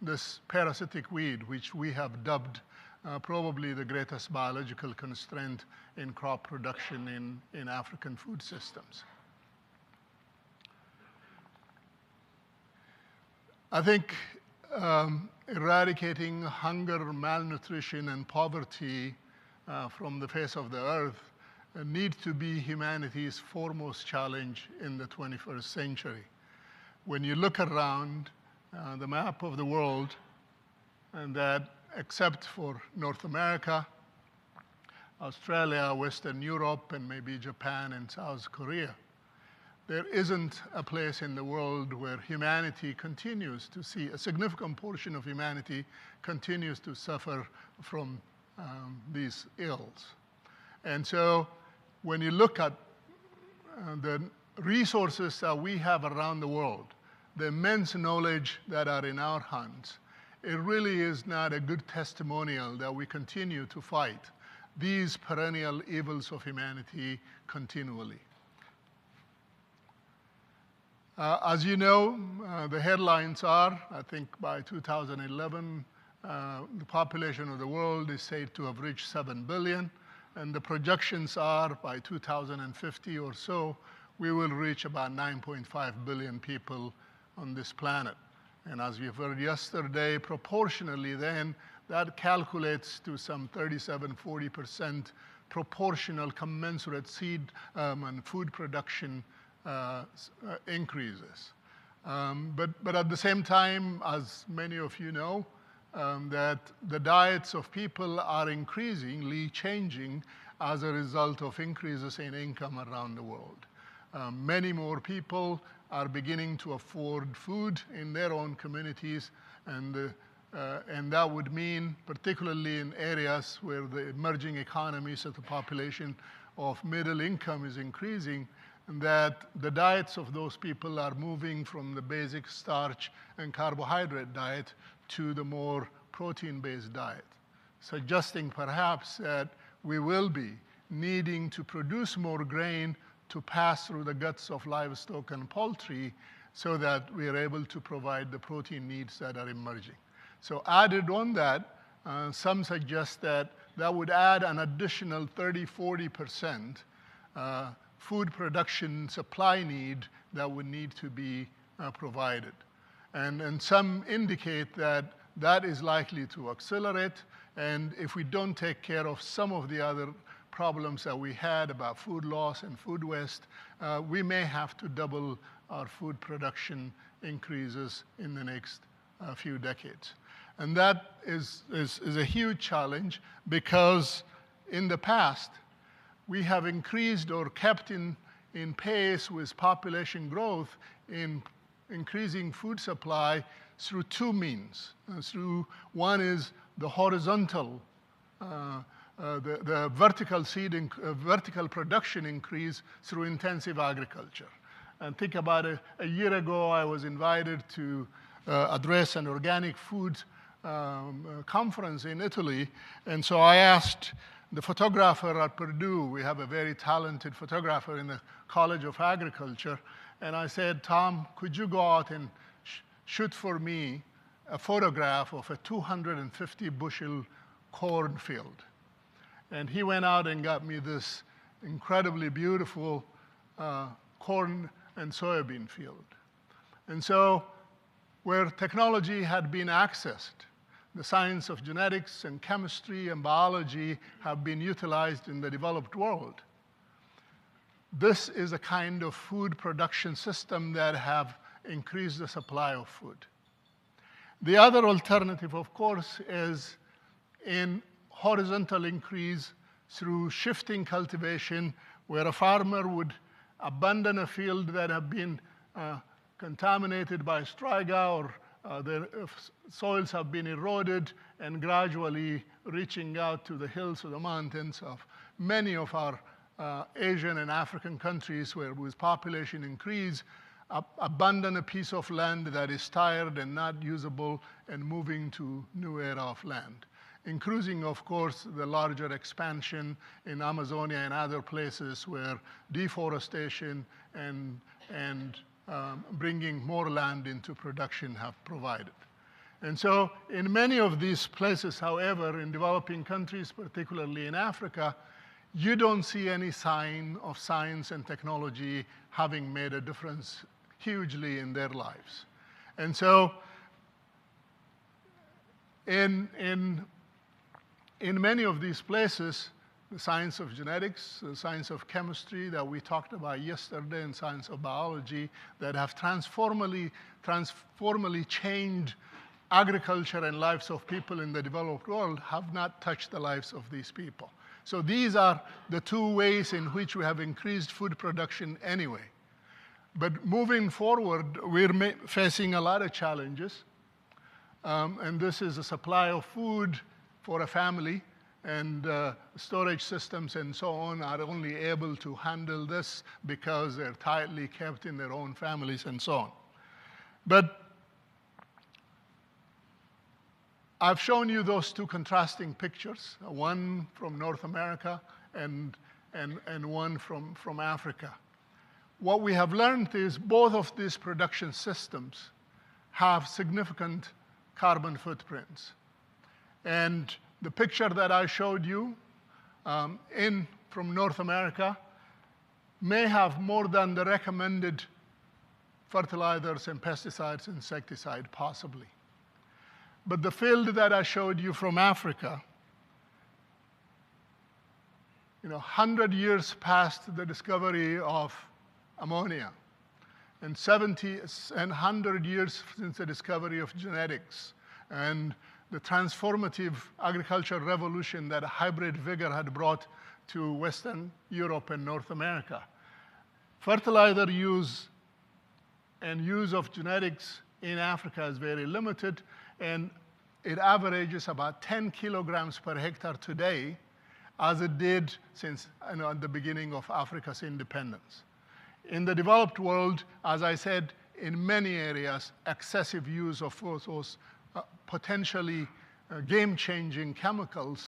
this parasitic weed, which we have dubbed probably the greatest biological constraint in crop production in African food systems. I think eradicating hunger, malnutrition, and poverty from the face of the earth need to be humanity's foremost challenge in the 21st century. When you look around the map of the world, and that except for North America, Australia, Western Europe, and maybe Japan and South Korea, there isn't a place in the world where humanity continues to see, a significant portion of humanity continues to suffer from these ills. And so when you look at the resources that we have around the world, the immense knowledge that are in our hands, it really is not a good testimonial that we continue to fight these perennial evils of humanity continually. As you know, the headlines are, I think by 2011, the population of the world is said to have reached 7 billion, and the projections are by 2050 or so, we will reach about 9.5 billion people on this planet. And as we've heard yesterday, proportionally then, that calculates to some 37–40% proportional commensurate seed and food production increases. But at the same time, as many of you know, that the diets of people are increasingly changing as a result of increases in income around the world. Many more people are beginning to afford food in their own communities, and that would mean, particularly in areas where the emerging economies of the population of middle income is increasing, that the diets of those people are moving from the basic starch and carbohydrate diet to the more protein-based diet, suggesting perhaps that we will be needing to produce more grain to pass through the guts of livestock and poultry so that we are able to provide the protein needs that are emerging. So added on that, some suggest that that would add an additional 30–40% food production supply need that would need to be provided. And some indicate that that is likely to accelerate, and if we don't take care of some of the other problems that we had about food loss and food waste, we may have to double our food production increases in the next few decades. And that is a huge challenge, because in the past, we have increased or kept in pace with population growth in increasing food supply through two means. One is the horizontal, the vertical production increase through intensive agriculture. And think about a year ago, I was invited to address an organic food conference in Italy, and so I asked the photographer at Purdue, we have a very talented photographer in the College of Agriculture, and I said, Tom, could you go out and shoot for me a photograph of a 250 bushel cornfield? And he went out and got me this incredibly beautiful corn and soybean field. And so where technology had been accessed, the science of genetics and chemistry and biology have been utilized in the developed world. This is a kind of food production system that have increased the supply of food. The other alternative, of course, is in horizontal increase through shifting cultivation, where a farmer would abandon a field that have been contaminated by striga, or the soils have been eroded, and gradually reaching out to the hills or the mountains of many of our Asian and African countries, where with population increase, abandon a piece of land that is tired and not usable and moving to new era of land. Including, of course, the larger expansion in Amazonia and other places where deforestation and bringing more land into production have provided. And so in many of these places, however, in developing countries, particularly in Africa, you don't see any sign of science and technology having made a difference hugely in their lives. And so in many of these places, the science of genetics, the science of chemistry that we talked about yesterday, and science of biology that have transformally changed agriculture and lives of people in the developed world have not touched the lives of these people. So these are the two ways in which we have increased food production anyway. But moving forward, we're facing a lot of challenges. And this is a supply of food for a family, and storage systems and so on are only able to handle this because they're tightly kept in their own families and so on. But I've shown you those two contrasting pictures, one from North America and one from Africa. What we have learned is both of these production systems have significant carbon footprints. And the picture that I showed you from North America may have more than the recommended fertilizers and pesticides, insecticide, possibly. But the field that I showed you from Africa, 100 years past the discovery of ammonia, and 100 years since the discovery of genetics, and the transformative agricultural revolution that hybrid vigor had brought to Western Europe and North America. Fertilizer use and use of genetics in Africa is very limited, and it averages about 10 kilograms per hectare today, as it did since at the beginning of Africa's independence. In the developed world, as I said, in many areas, excessive use of those potentially game-changing chemicals